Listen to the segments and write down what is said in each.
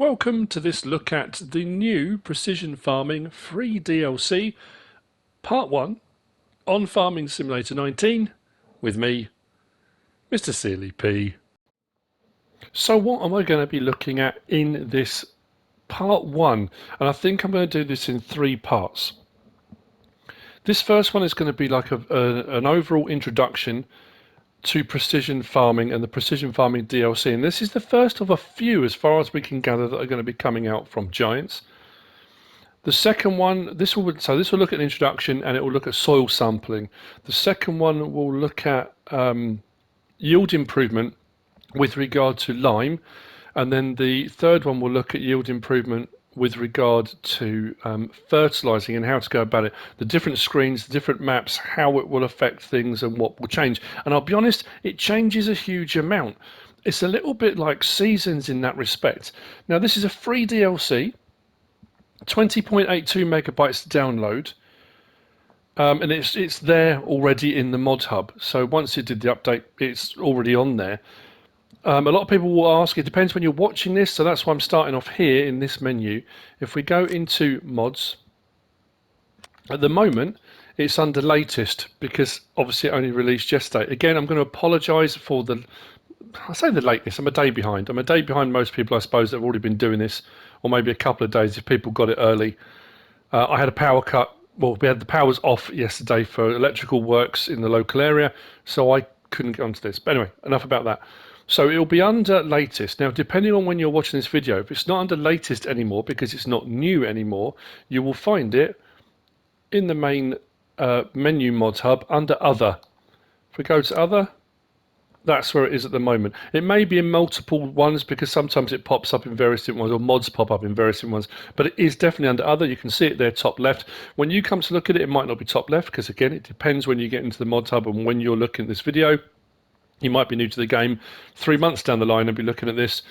Welcome to this look at the new Precision Farming free DLC, Part 1 on Farming Simulator 19 with me, MrSealyp. So what am I going to be looking at in this Part 1? And I think I'm going to do this in 3 parts. This first one is going to be like an overall introduction to precision farming and the precision farming DLC, and this is the first of a few, as far as we can gather, that are going to be coming out from Giants. The second one, this will look at an introduction, and it will look at soil sampling. The second one will look at yield improvement with regard to lime, and then the third one will look at yield improvement with regard to fertilizing and how to go about it, the different screens, the different maps, how it will affect things and what will change. And I'll be honest, it changes a huge amount. It's a little bit like Seasons in that respect. Now, this is a free DLC, 20.82 megabytes to download, and it's there already in the mod hub. So once you did the update, it's already on there. A lot of people will ask, it depends when you're watching this, so that's why I'm starting off here in this menu. If we go into mods, at the moment it's under latest because obviously it only released yesterday. Again, I'm going to apologise for I say the lateness, I'm a day behind. I'm a day behind most people, I suppose, that have already been doing this, or maybe a couple of days if people got it early. I had a power cut, well, we had the powers off yesterday for electrical works in the local area, so I couldn't get onto this. But anyway, enough about that. So it'll be under latest. Now, depending on when you're watching this video, if it's not under latest anymore because it's not new anymore, you will find it in the main menu mods hub under other. If we go to other, that's where it is at the moment. It may be in multiple ones because sometimes it pops up in various different ones, or mods pop up in various different ones, but it is definitely under other. You can see it there top left. When you come to look at it, it might not be top left because, again, it depends when you get into the mods hub and when you're looking at this video. You might be new to the game 3 months down the line and be looking at this.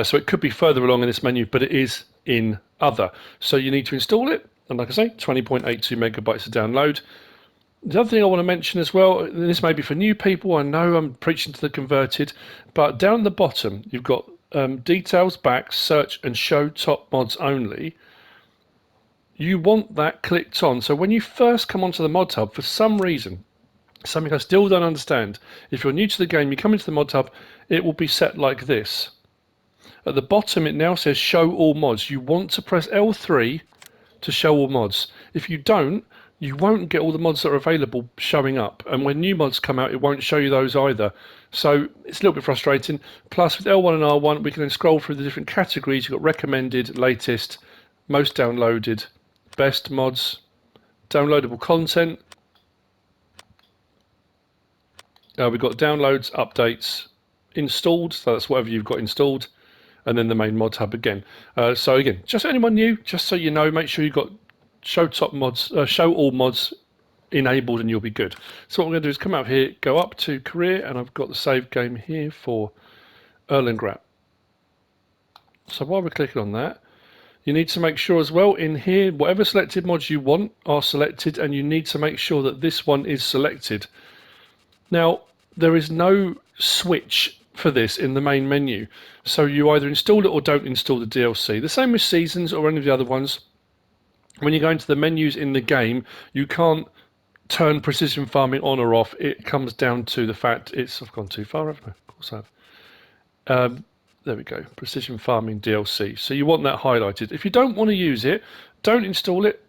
So it could be further along in this menu, but it is in other. So you need to install it. And like I say, 20.82 megabytes to download. The other thing I want to mention as well, and this may be for new people, I know I'm preaching to the converted, but down the bottom, you've got details, back, search and show top mods only. You want that clicked on. So when you first come onto the mod hub, for some reason, something I still don't understand. If you're new to the game, you come into the mod hub, it will be set like this. At the bottom, it now says show all mods. You want to press L3 to show all mods. If you don't, you won't get all the mods that are available showing up. And when new mods come out, it won't show you those either. So it's a little bit frustrating. Plus, with L1 and R1, we can then scroll through the different categories. You've got recommended, latest, most downloaded, best mods, downloadable content. We've got downloads, updates, installed, so that's whatever you've got installed, and then the main mod hub again. So again, just anyone new, just so you know, make sure you've got show top mods, show all mods enabled, and you'll be good. So what we're going to do is come out here, go up to career, and I've got the save game here for Erlengrap. So while we're clicking on that, you need to make sure as well in here, whatever selected mods you want are selected, and you need to make sure that this one is selected. Now, there is no switch for this in the main menu, so you either install it or don't install the DLC. The same with Seasons or any of the other ones. When you go into the menus in the game, you can't turn precision farming on or off. It comes down to the fact I've gone too far, haven't I? Of course I have. There we go, Precision Farming DLC. So you want that highlighted. If you don't want to use it, don't install it,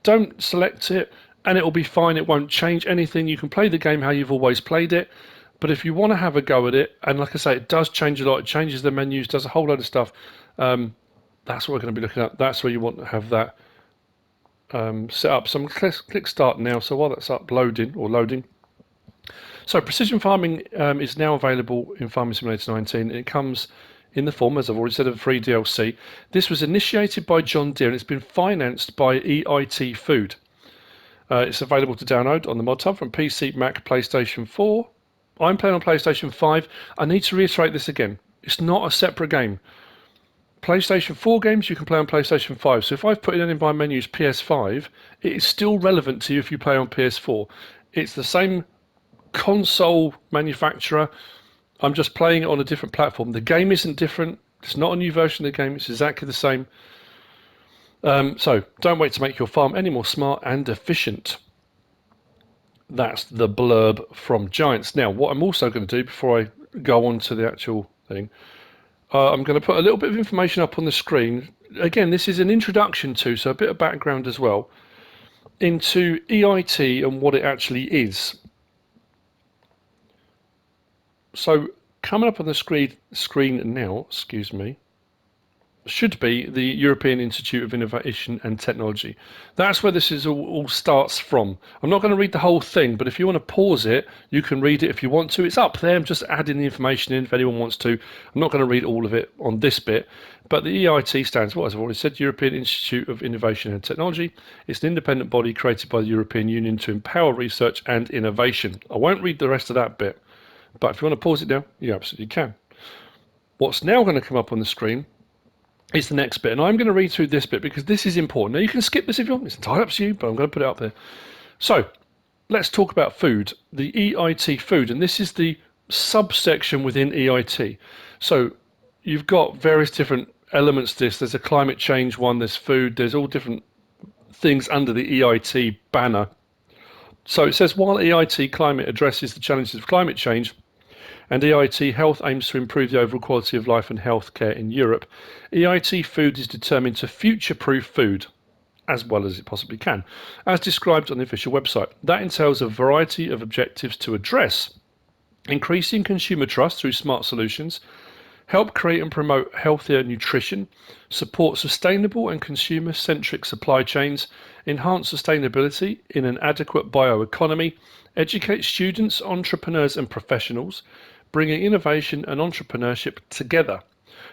don't select it, and it will be fine. It won't change anything. You can play the game how you've always played it. But if you want to have a go at it, and like I say, it does change a lot. It changes the menus, does a whole load of stuff. That's what we're going to be looking at. That's where you want to have that set up. So I'm going to click start now. So while that's uploading or loading. So Precision Farming is now available in Farming Simulator 19. It comes in the form, as I've already said, of a free DLC. This was initiated by John Deere and it's been financed by EIT Food. It's available to download on the mod hub from PC, Mac, PlayStation 4. I'm playing on PlayStation 5. I need to reiterate this again. It's not a separate game. PlayStation 4 games you can play on PlayStation 5. So if I've put in any of my menus PS5, it is still relevant to you if you play on PS4. It's the same console manufacturer. I'm just playing it on a different platform. The game isn't different. It's not a new version of the game. It's exactly the same. So don't wait to make your farm any more smart and efficient. That's the blurb from Giants. Now, what I'm also going to do before I go on to the actual thing, I'm going to put a little bit of information up on the screen. Again, this is an introduction to, so a bit of background as well, into EIT and what it actually is. So coming up on the screen now, excuse me, should be the European Institute of Innovation and Technology. That's where this is all starts from. I'm not going to read the whole thing, but if you want to pause it, you can read it if you want to. It's up there. I'm just adding the information in if anyone wants to. I'm not going to read all of it on this bit, but the EIT stands for, as I've already said, European Institute of Innovation and Technology. It's an independent body created by the European Union to empower research and innovation. I won't read the rest of that bit, but if you want to pause it now, you absolutely can. What's now going to come up on the screen is the next bit, and I'm going to read through this bit because this is important. Now, you can skip this if you want. It's entirely up to you, but I'm going to put it up there. So, let's talk about food, the EIT food, and this is the subsection within EIT. So, you've got various different elements to this. There's a climate change one, there's food, there's all different things under the EIT banner. So, it says, while EIT climate addresses the challenges of climate change, and EIT Health aims to improve the overall quality of life and healthcare in Europe, EIT Food is determined to future-proof food as well as it possibly can, as described on the official website. That entails a variety of objectives to address: increasing consumer trust through smart solutions, help create and promote healthier nutrition, support sustainable and consumer-centric supply chains, enhance sustainability in an adequate bioeconomy, educate students, entrepreneurs and professionals, bringing innovation and entrepreneurship together.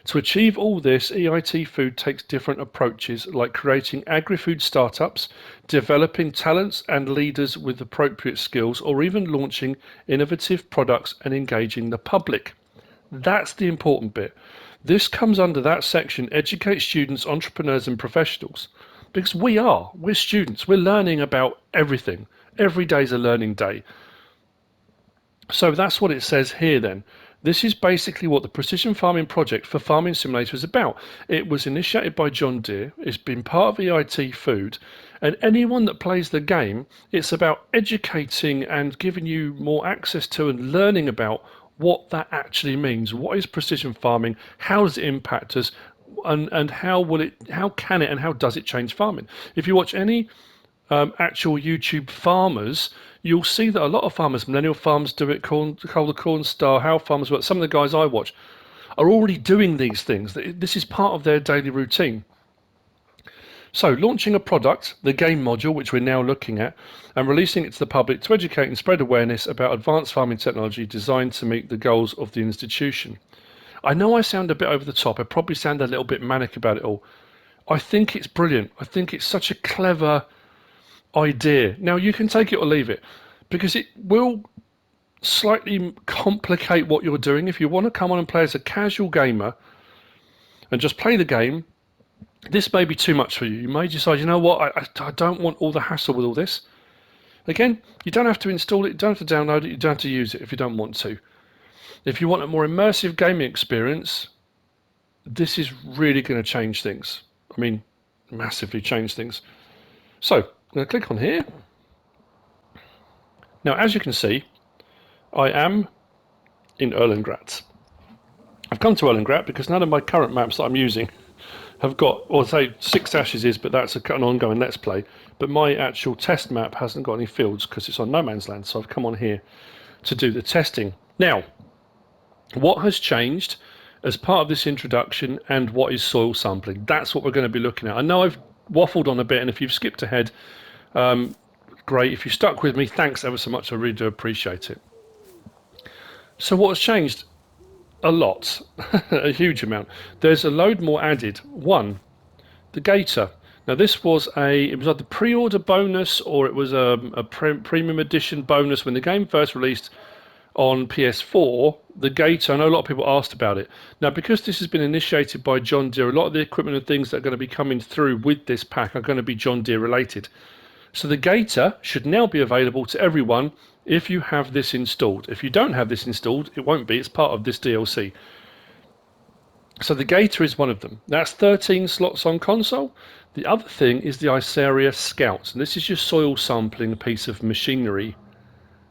To achieve all this, EIT Food takes different approaches, like creating agri-food startups, developing talents and leaders with appropriate skills, or even launching innovative products and engaging the public. That's the important bit. This comes under that section, educate students, entrepreneurs and professionals, because we're students. We're learning about everything. Every day's a learning day. So that's what it says here then. This is basically what the Precision Farming Project for Farming Simulator is about. It was initiated by John Deere. It's been part of EIT Food. And anyone that plays the game, it's about educating and giving you more access to and learning about what that actually means. What is precision farming? How does it impact us? And how can it and how does it change farming? If you watch any actual YouTube farmers, you'll see that a lot of farmers, millennial farms, do it, the corn star, how farmers work. Some of the guys I watch are already doing these things. This is part of their daily routine. So launching a product, the game module, which we're now looking at, and releasing it to the public to educate and spread awareness about advanced farming technology designed to meet the goals of the institution. I know I sound a bit over the top. I probably sound a little bit manic about it all. I think it's brilliant. I think it's such a clever idea. Now, you can take it or leave it, because it will slightly complicate what you're doing. If you want to come on and play as a casual gamer and just play the game, this may be too much for you. You may decide, you know what, I don't want all the hassle with all this. Again, you don't have to install it, you don't have to download it, you don't have to use it if you don't want to. If you want a more immersive gaming experience, this is really going to change things. I mean, massively change things. So, I'm going to click on here. Now, as you can see, I am in Erlengrat. I've come to Erlengrat because none of my current maps that I'm using have got, or say 6 Ashes is, but that's an ongoing Let's Play. But my actual test map hasn't got any fields because it's on no man's land, so I've come on here to do the testing. Now, what has changed as part of this introduction and what is soil sampling? That's what we're going to be looking at. I know I've waffled on a bit, and if you've skipped ahead, great. If you stuck with me, thanks ever so much. I really do appreciate it. So what's changed? A lot, a huge amount. There's a load more added. One, the Gator. Now this was it was like the pre-order bonus, or it was a premium edition bonus when the game first released on PS4. The Gator, I know a lot of people asked about it. Now, because this has been initiated by John Deere, a lot of the equipment and things that are going to be coming through with this pack are going to be John Deere related. So the Gator should now be available to everyone if you have this installed. If you don't have this installed, it won't be. It's part of this DLC. So the Gator is one of them. That's 13 slots on console. The other thing is the Iceria Scout. And this is your soil sampling piece of machinery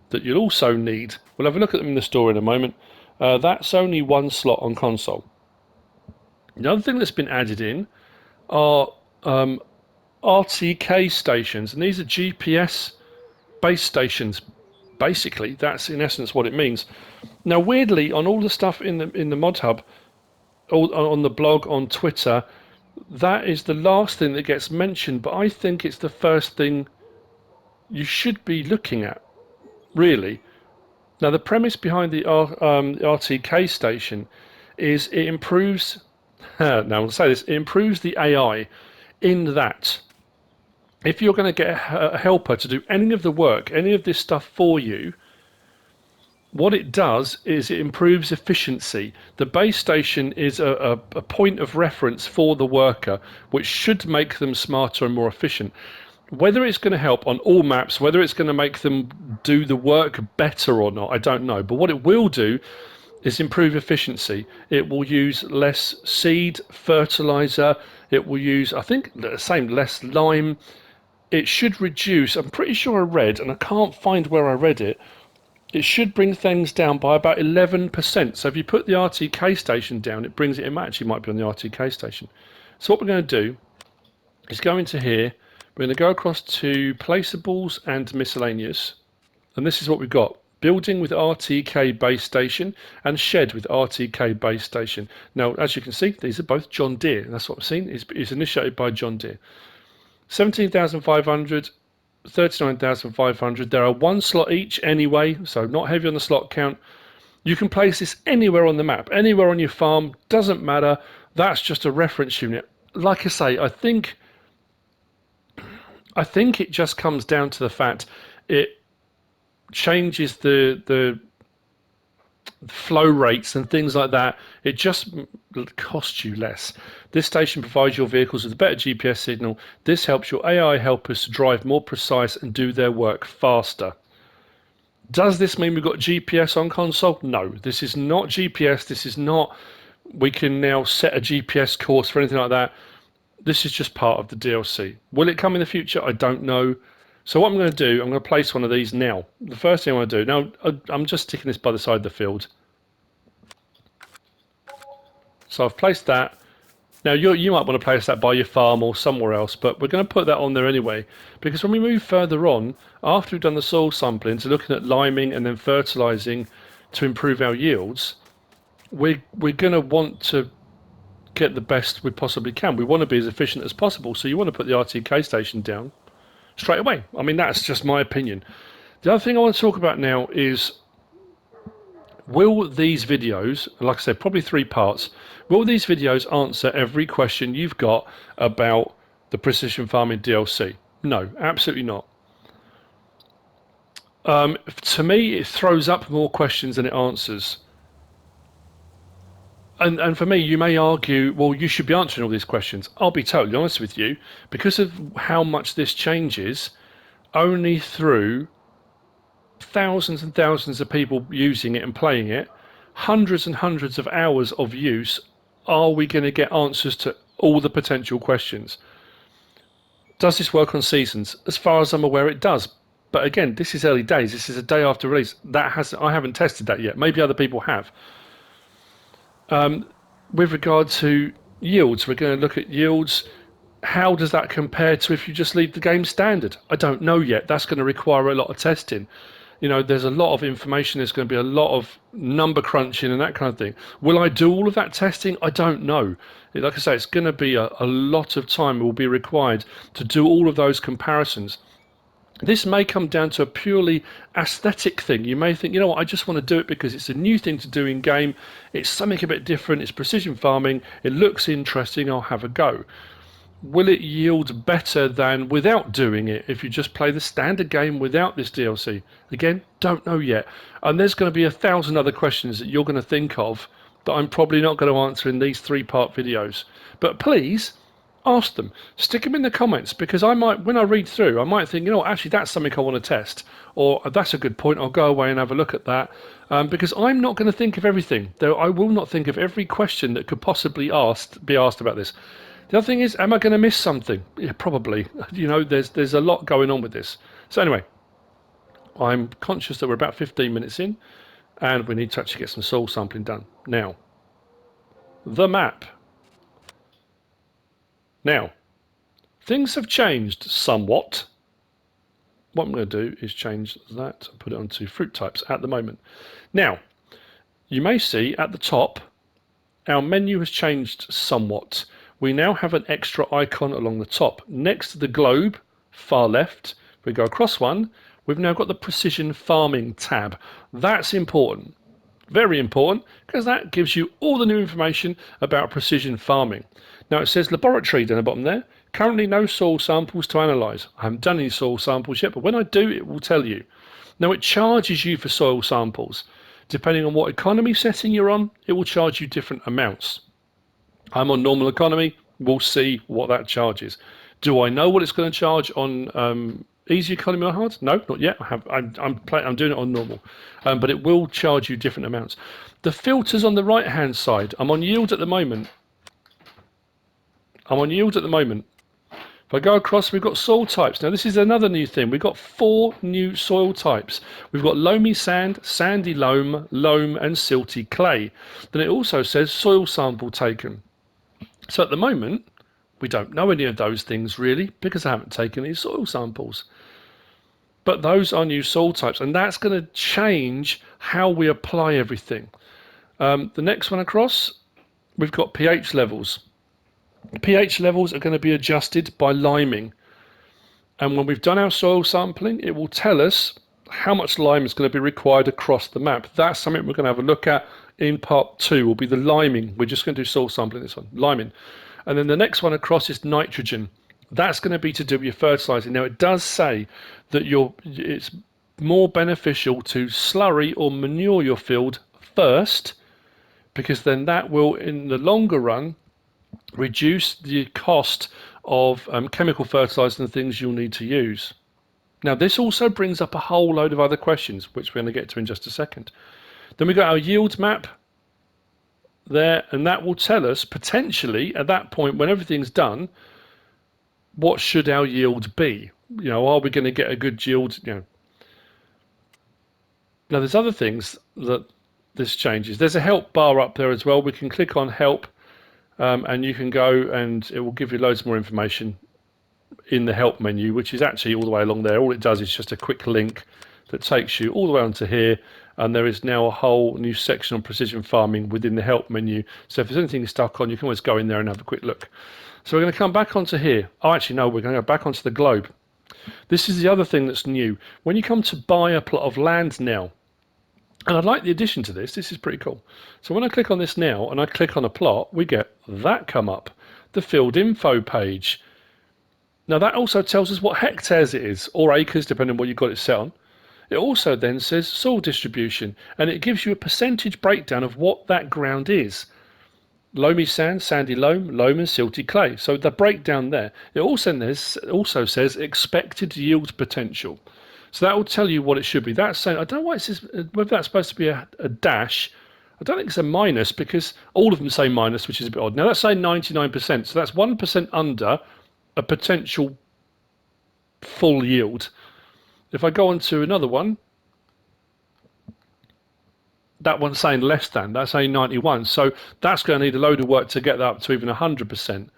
that you'll also need. We'll have a look at them in the store in a moment. That's only one slot on console. The other thing that's been added in are RTK stations, and these are GPS base stations. Basically, that's in essence what it means. Now, weirdly, on all the stuff in the mod hub, on the blog, on Twitter, that is the last thing that gets mentioned. But I think it's the first thing you should be looking at, really. Now, the premise behind the RTK station is it improves. Now, I'll say this: it improves the AI in that if you're going to get a helper to do any of the work, any of this stuff for you, what it does is it improves efficiency. The base station is a point of reference for the worker, which should make them smarter and more efficient. Whether it's going to help on all maps, whether it's going to make them do the work better or not, I don't know. But what it will do is improve efficiency. It will use less seed, fertilizer. It will use, I think, the same, less lime. It should reduce, I'm pretty sure I read, and I can't find where I read it, it should bring things down by about 11%. So if you put the RTK station down, it brings it, it actually might be on the RTK station. So what we're going to do is go into here, we're going to go across to placeables and miscellaneous, and this is what we've got. Building with RTK base station and shed with RTK base station. Now, as you can see, these are both John Deere. That's what we've seen. It's initiated by John Deere. 17,500, 39,500. There are one slot each anyway, so not heavy on the slot count. You can place this anywhere on the map, anywhere on your farm, doesn't matter. That's just a reference unit. Like I say, I think it just comes down to the fact it changes the flow rates and things like that. It just costs you less. This station provides your vehicles with a better GPS signal. This helps your AI helpers to drive more precise and do their work faster. Does this mean we've got GPS on console? No, this is not GPS. This is not, we can now set a GPS course for anything like that. This is just part of the DLC. Will it come in the future? I don't know. So what I'm going to do, I'm going to place one of these now. The first thing I want to do, now I'm just sticking this by the side of the field. So I've placed that. Now you might want to place that by your farm or somewhere else, but we're going to put that on there anyway, because when we move further on, after we've done the soil sampling, to looking at liming and then fertilising to improve our yields, we're going to want to get the best we possibly can. We want to be as efficient as possible, so you want to put the RTK station down straight away. I mean, that's just my opinion. The other thing I want to talk about now is, will these videos, like I said, probably 3 parts, will these videos answer every question you've got about the Precision Farming DLC? No, absolutely not. To me, it throws up more questions than it answers. And for me, you may argue, well, you should be answering all these questions. I'll be totally honest with you, because of how much this changes, only through thousands and thousands of people using it and playing it, hundreds and hundreds of hours of use, are we going to get answers to all the potential questions? Does this work on seasons? As far as I'm aware, it does. But again, this is early days. This is a day after release. I haven't tested that yet. Maybe other people have. With regard to yields, we're going to look at yields. How does that compare to if you just leave the game standard? I don't know yet. That's going to require a lot of testing. You know, there's a lot of information. There's going to be a lot of number crunching and that kind of thing. Will I do all of that testing? I don't know. Like I say, it's going to be a lot of time will be required to do all of those comparisons. This may come down to a purely aesthetic thing. You may think, you know what, I just want to do it because it's a new thing to do in game. It's something a bit different. It's precision farming. It looks interesting. I'll have a go. Will it yield better than without doing it if you just play the standard game without this DLC? Again, don't know yet. And there's going to be 1,000 other questions that you're going to think of that I'm probably not going to answer in these 3-part videos. But please, Ask them, stick them in the comments, because I might, when I read through, I might think, you know, actually that's something I want to test, or that's a good point. I'll go away and have a look at that, because I'm not going to think of everything. Though I will not think of every question that could possibly be asked about this. The other thing is, am I going to miss something? Yeah, probably. You know, there's a lot going on with this. So anyway, I'm conscious that we're about 15 minutes in, and we need to actually get some soil sampling done now. The map. Now, things have changed somewhat. What I'm going to do is change that and put it onto fruit types at the moment. Now, you may see at the top, our menu has changed somewhat. We now have an extra icon along the top. Next to the globe, far left, we go across one, we've now got the precision farming tab. That's important. Very important, because that gives you all the new information about precision farming. Now it says laboratory down the bottom there. Currently no soil samples to analyse. I haven't done any soil samples yet, but when I do, it will tell you. Now it charges you for soil samples. Depending on what economy setting you're on, it will charge you different amounts. I'm on normal economy. We'll see what that charges. Do I know what it's going to charge on easy economy or hard? No, not yet. I'm doing it on normal, but it will charge you different amounts. The filters on the right hand side. I'm on yield at the moment. If I go across, we've got soil types. Now this is another new thing. We've got 4 new soil types. We've got loamy sand, sandy loam, loam, and silty clay. Then it also says soil sample taken. So at the moment, we don't know any of those things really, because I haven't taken any soil samples. But those are new soil types, and that's going to change how we apply everything. The next one across, we've got pH levels. pH levels are going to be adjusted by liming. And when we've done our soil sampling, it will tell us how much lime is going to be required across the map. That's something we're going to have a look at in part 2, will be the liming. We're just going to do soil sampling this one, liming. And then the next one across is nitrogen. That's going to be to do with your fertilizing. Now it does say that it's more beneficial to slurry or manure your field first, because then that will, in the longer run, reduce the cost of chemical fertilizers and things you'll need to use. Now this also brings up a whole load of other questions, which we're going to get to in just a second. Then we've got our yield map there, and that will tell us potentially at that point, when everything's done, what should our yield be? You know, are we going to get a good yield? You know. Now there's other things that this changes. There's a help bar up there as well. We can click on help, and you can go and it will give you loads more information in the help menu, which is actually all the way along there. All it does is just a quick link that takes you all the way onto here, and there is now a whole new section on precision farming within the help menu. So if there's anything you're stuck on, you can always go in there and have a quick look. So we're going to come back onto here. Oh, actually, no, we're going to go back onto the globe. This is the other thing that's new. When you come to buy a plot of land now, and I like the addition to this, this is pretty cool. So when I click on this now and I click on a plot, we get that come up, the field info page. Now that also tells us what hectares it is, or acres, depending on what you've got it set on. It also then says soil distribution, and it gives you a percentage breakdown of what that ground is. Loamy sand, sandy loam, loam and silty clay. So the breakdown there. It also says expected yield potential. So that will tell you what it should be. That's saying, I don't know why it says, whether that's supposed to be a dash. I don't think it's a minus, because all of them say minus, which is a bit odd. Now that's saying 99%, so that's 1% under a potential full yield. If I go on to another one, that one's saying less than, that's saying 91. So that's going to need a load of work to get that up to even 100%.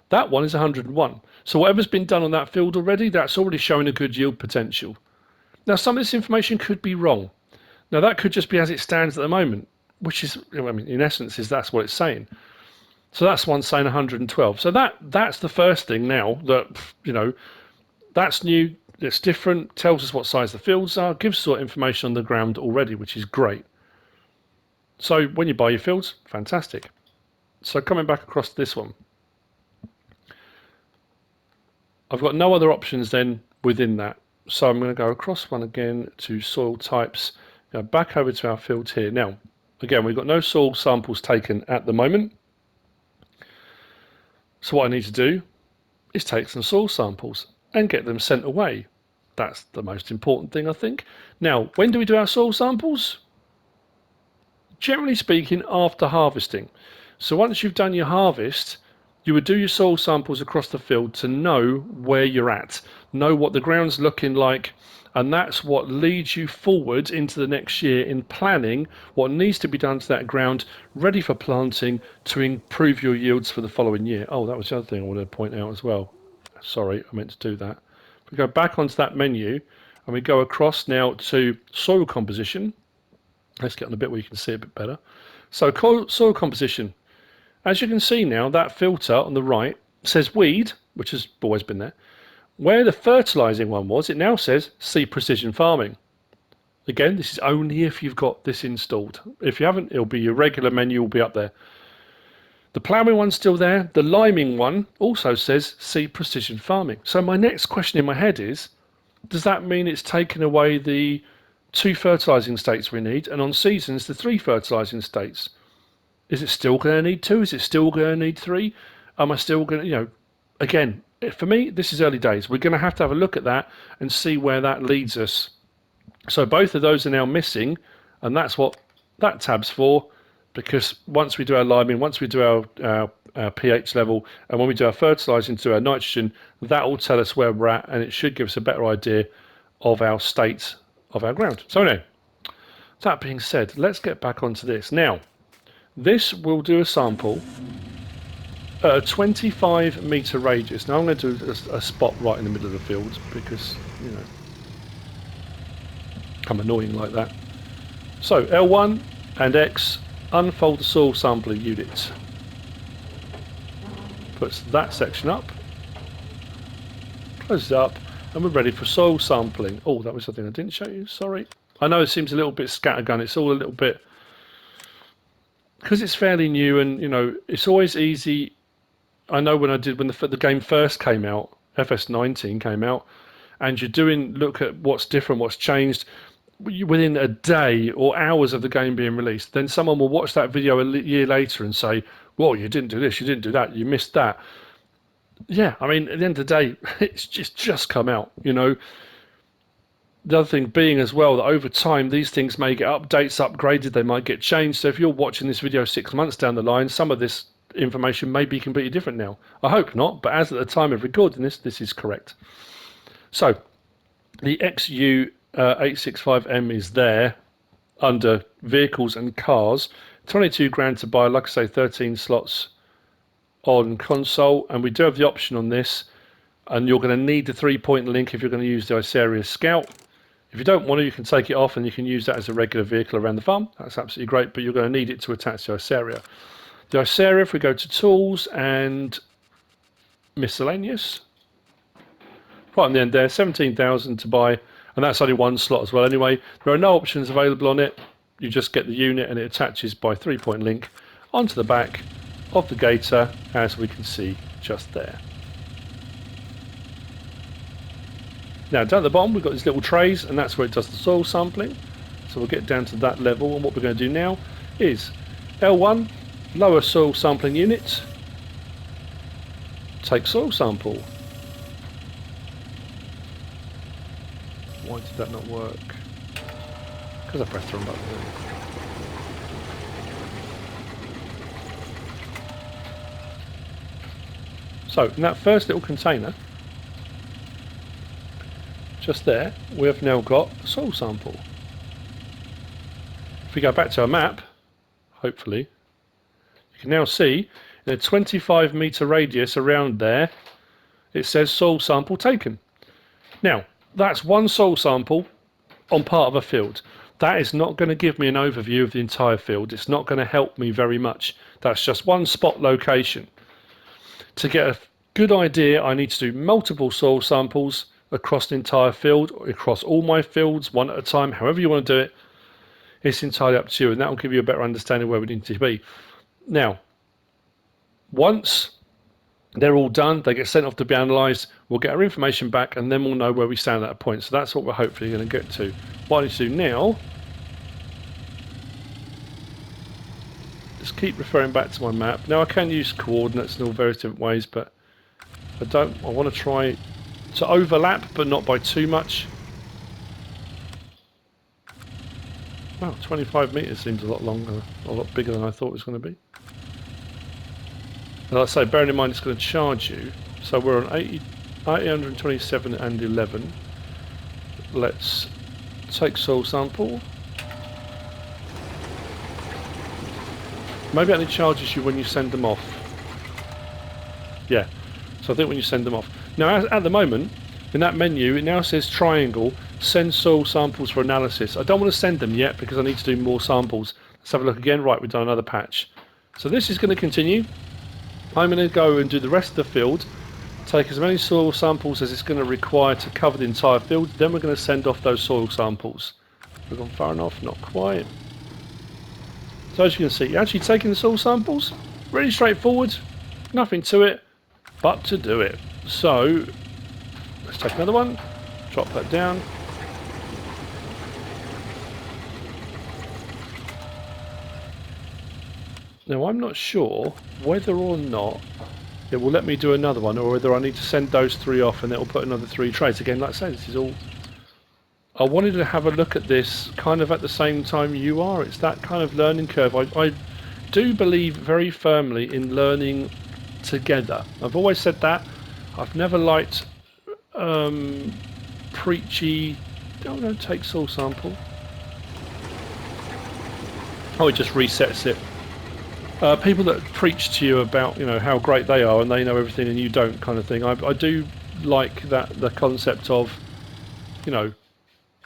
That one is 101. So whatever's been done on that field already, that's already showing a good yield potential. Now some of this information could be wrong. Now that could just be as it stands at the moment, which is, I mean, in essence, that's what it's saying. So that's one saying 112. So that's the first thing now that, you know, that's new, it's different, tells us what size the fields are, gives us all information on the ground already, which is great. So when you buy your fields, fantastic. So coming back across this one, I've got no other options then within that. So I'm going to go across one again to soil types, go back over to our fields here. Now, again, we've got no soil samples taken at the moment. So what I need to do is take some soil samples and get them sent away. That's the most important thing, I think. Now, when do we do our soil samples? Generally speaking, after harvesting. So once you've done your harvest, you would do your soil samples across the field to know where you're at, know what the ground's looking like, and that's what leads you forward into the next year in planning what needs to be done to that ground, ready for planting to improve your yields for the following year. Oh, that was the other thing I wanted to point out as well. Sorry, I meant to do that. If we go back onto that menu and we go across now to soil composition. Let's get on a bit where you can see a bit better. So soil composition. As you can see now, that filter on the right says weed, which has always been there. Where the fertilizing one was, it now says see precision farming. Again, this is only if you've got this installed. If you haven't, it'll be your regular menu will be up there. The ploughing one's still there. The liming one also says see precision farming. So my next question in my head is, does that mean it's taken away the 2 fertilizing states we need, and on seasons the 3 fertilizing states? Is it still going to need 2? Is it still going to need 3? Am I still going to, again, for me, this is early days. We're going to have a look at that and see where that leads us. So both of those are now missing, and that's what that tab's for, because once we do our liming, once we do our pH level, and when we do our fertilizing to our nitrogen, that will tell us where we're at, and it should give us a better idea of our state of our ground. So anyway, that being said, let's get back onto this. Now, this will do a sample at a 25-meter radius. Now I'm going to do a spot right in the middle of the field because, I'm annoying like that. So L1 and X, unfold the soil sampling unit. Puts that section up, closes it up, and we're ready for soil sampling. Oh, that was something I didn't show you, sorry. I know it seems a little bit scattergun, it's all a little bit, because it's fairly new, and it's always easy. I know when the game first came out, FS19 came out, and you're look at what's different, what's changed, within a day or hours of the game being released, then someone will watch that video a year later and say, well, you didn't do this, you didn't do that, you missed that. Yeah, I mean, at the end of the day, it's just come out, The other thing being as well that over time, these things may get updates, upgraded, they might get changed. So if you're watching this video 6 months down the line, some of this information may be completely different now. I hope not, but as at the time of recording this is correct. So the XU865M is there under vehicles and cars. 22 grand to buy, like I say, 13 slots on console, and we do have the option on this, and you're going to need the 3-point link if you're going to use the Iceria Scout. If you don't want to, you can take it off and you can use that as a regular vehicle around the farm. That's absolutely great, but you're going to need it to attach to Iceria. The Iceria, if we go to tools and miscellaneous, right on the end there, 17,000 to buy, and that's only one slot as well. Anyway, there are no options available on it. You just get the unit and it attaches by 3-point link onto the back of the Gator, as we can see just there. Now down at the bottom we've got these little trays, and that's where it does the soil sampling. So we'll get down to that level, and what we're going to do now is L1, lower soil sampling unit, take soil sample. Why did that not work? Because I pressed the wrong button. So in that first little container, just there, we have now got a soil sample. If we go back to our map, hopefully, you can now see in a 25-meter radius around there, it says soil sample taken. Now, that's one soil sample on part of a field. That is not going to give me an overview of the entire field. It's not going to help me very much. That's just one spot location. To get a good idea, I need to do multiple soil samples across the entire field, across all my fields, one at a time, however you want to do it. It's entirely up to you, and that will give you a better understanding where we need to be. Now, once they're all done, they get sent off to be analysed, we'll get our information back, and then we'll know where we stand at a point. So that's what we're hopefully going to get to. What I need to do now, just keep referring back to my map. Now I can use coordinates in all various different ways, but I want to try to overlap, but not by too much. Wow, 25 meters seems a lot longer, a lot bigger than I thought it was going to be. And like I say, bearing in mind it's going to charge you. So we're on 827 and 11. Let's take soil sample. Maybe it only charges you when you send them off. Yeah, so I think when you send them off. Now, at the moment, in that menu, it now says triangle, send soil samples for analysis. I don't want to send them yet because I need to do more samples. Let's have a look again. Right, we've done another patch. So this is going to continue. I'm going to go and do the rest of the field, take as many soil samples as it's going to require to cover the entire field. Then we're going to send off those soil samples. We've gone far enough, not quite. So as you can see, you're actually taking the soil samples. Really straightforward, nothing to it, but to do it. So let's take another one, drop that down. Now I'm not sure whether or not it will let me do another one, or whether I need to send those 3 off and it will put another 3 trays. Again, like I say, this is all... I wanted to have a look at this kind of at the same time you are. It's that kind of learning curve. I do believe very firmly in learning together. I've always said that. I've never liked preachy... Oh no, take soil sample. Oh, it just resets it. People that preach to you about, you know, how great they are and they know everything and you don't, kind of thing. I do like that, the concept of, you know,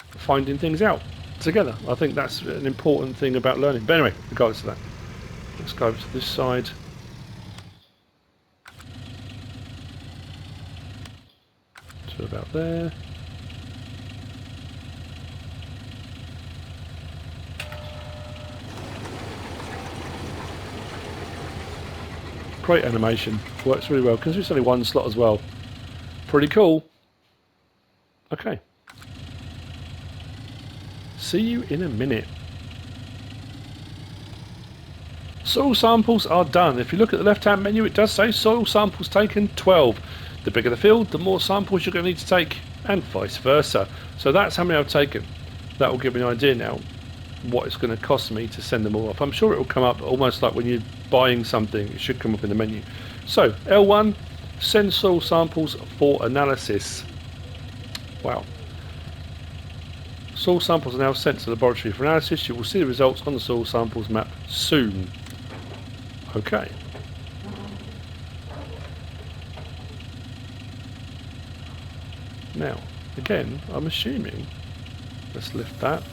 finding things out together. I think that's an important thing about learning. But anyway, regardless of that, let's go over to this side. To about there. Great animation, works really well because it's only one slot as well. Pretty cool. Okay, see you in a minute. Soil samples are done. If you look at the left hand menu, it does say soil samples taken 12. The bigger the field, the more samples you're going to need to take, and vice versa. So that's how many I've taken. That will give me an idea now what it's going to cost me to send them all off. I'm sure it will come up almost like when you're buying something, it should come up in the menu. So L1, send soil samples for analysis. Wow. Soil samples are now sent to the laboratory for analysis. You will see the results on the soil samples map soon. Okay. Now, again, I'm assuming, let's lift that,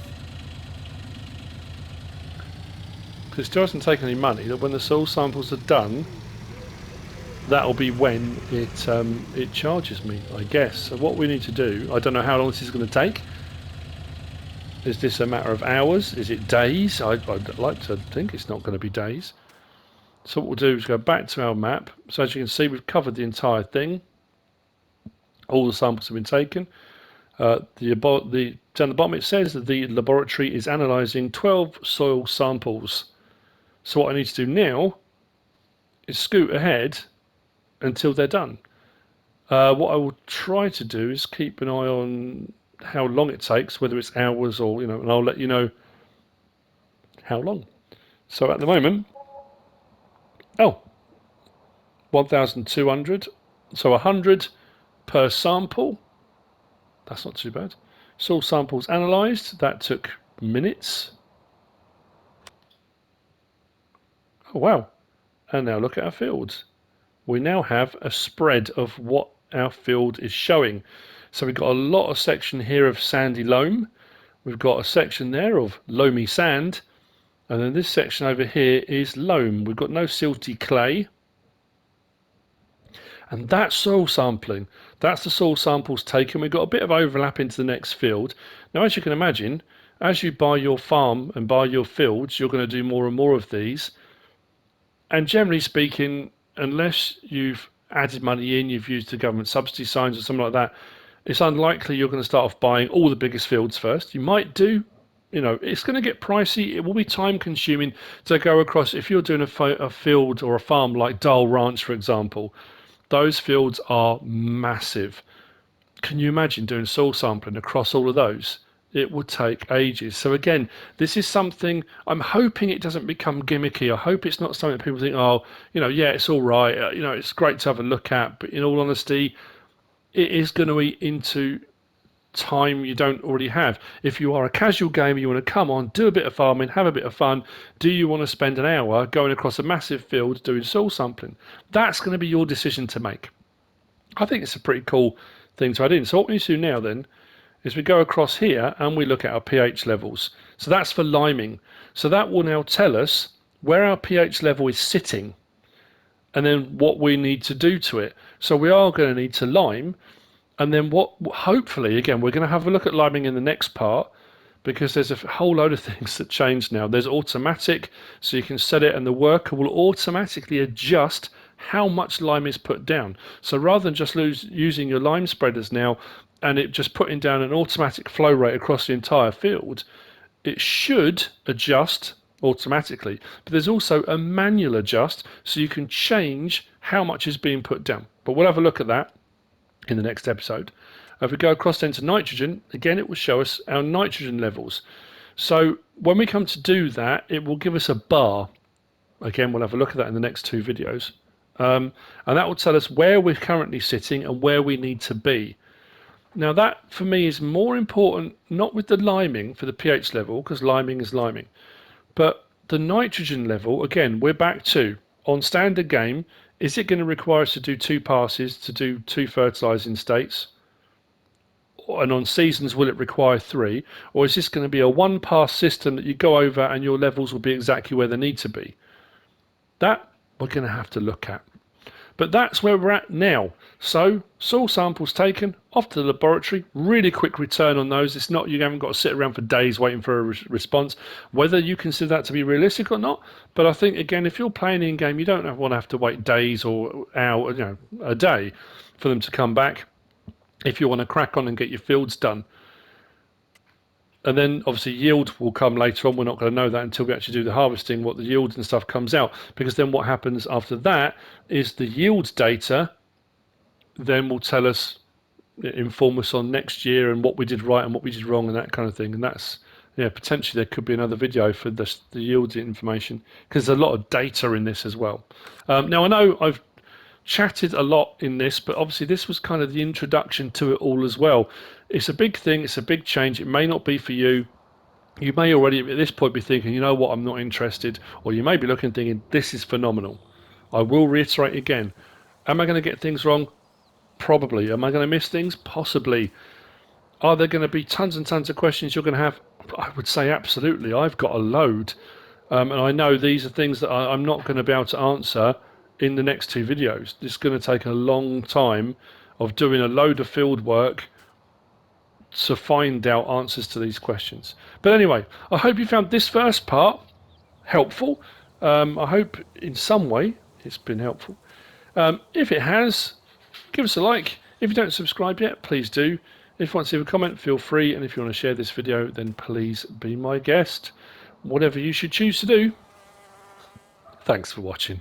because it still hasn't taken any money, that when the soil samples are done, that'll be when it charges me, I guess. So what we need to do, I don't know how long this is going to take. Is this a matter of hours? Is it days? I'd like to think it's not going to be days. So what we'll do is go back to our map. So as you can see, we've covered the entire thing. All the samples have been taken. Down the bottom it says that the laboratory is analysing 12 soil samples. So what I need to do now is scoot ahead until they're done. What I will try to do is keep an eye on how long it takes, whether it's hours or, you know, and I'll let you know how long. So at the moment, 1,200, so 100 per sample. That's not too bad. Soil samples analysed, that took minutes. Oh wow. And now look at our fields. We now have a spread of what our field is showing. So we've got a lot of section here of sandy loam. We've got a section there of loamy sand. And then this section over here is loam. We've got no silty clay. And that's soil sampling. That's the soil samples taken. We've got a bit of overlap into the next field. Now, as you can imagine, as you buy your farm and buy your fields, you're going to do more and more of these. And generally speaking, unless you've added money in, you've used the government subsidy signs or something like that, it's unlikely you're going to start off buying all the biggest fields first. You might do, you know, it's going to get pricey. It will be time consuming to go across. If you're doing a field or a farm like Dale Ranch, for example, Those fields are massive. Can you imagine doing soil sampling across all of those? It would take ages. So again, this is something I'm hoping it doesn't become gimmicky. I hope it's not something that people think, oh, yeah, it's all right. It's great to have a look at. But in all honesty, it is going to eat into time you don't already have. If you are a casual gamer, you want to come on, do a bit of farming, have a bit of fun. Do you want to spend an hour going across a massive field doing soil sampling? That's going to be your decision to make. I think it's a pretty cool thing to add in. So what we need to do now then is we go across here and we look at our pH levels. So that's for liming. So that will now tell us where our pH level is sitting and then what we need to do to it. So we are going to need to lime, and then hopefully, again, we're going to have a look at liming in the next part, because there's a whole load of things that change now. There's automatic, so you can set it and the worker will automatically adjust how much lime is put down. So rather than just using your lime spreaders now and it just putting down an automatic flow rate across the entire field, it should adjust automatically. But there's also a manual adjust, so you can change how much is being put down. But we'll have a look at that in the next episode. If we go across then to nitrogen, again it will show us our nitrogen levels. So when we come to do that, it will give us a bar. Again, we'll have a look at that in the next two videos. And that will tell us where we're currently sitting and where we need to be. Now that for me is more important, not with the liming for the pH level, because liming is liming, but the nitrogen level. Again, we're back to, on standard game, is it going to require us to do 2 passes to do 2 fertilizing states? And on seasons, will it require 3? Or is this going to be a 1-pass system that you go over and your levels will be exactly where they need to be? That we're going to have to look at. But that's where we're at now. So soil samples taken, off to the laboratory, really quick return on those. It's not, you haven't got to sit around for days waiting for a response, whether you consider that to be realistic or not. But I think, again, if you're playing in game, you don't want to have to wait days or a day for them to come back if you want to crack on and get your fields done. And then obviously yield will come later on. We're not going to know that until we actually do the harvesting, what the yields and stuff comes out. Because then what happens after that is the yield data then will tell us, inform us on next year and what we did right and what we did wrong and that kind of thing. And that's, potentially there could be another video for the yield information, because there's a lot of data in this as well. Now I know I've chatted a lot in this, but obviously this was kind of the introduction to it all as well. It's a big thing, it's a big change. It may not be for you. You may already at this point be thinking, you know what, I'm not interested. Or you may be looking thinking, this is phenomenal. I will reiterate again. Am I going to get things wrong? Probably. Am I going to miss things? Possibly. Are there going to be tons and tons of questions you're going to have? I would say absolutely. I've got a load. And I know these are things that I'm not going to be able to answer in the next 2 videos. This is going to take a long time of doing a load of field work to find out answers to these questions. But anyway, I hope you found this first part helpful. I hope in some way it's been helpful. If it has, give us a like. If you don't subscribe yet, please do. If you want to leave a comment, feel free. And if you want to share this video, then please be my guest. Whatever you should choose to do. Thanks for watching.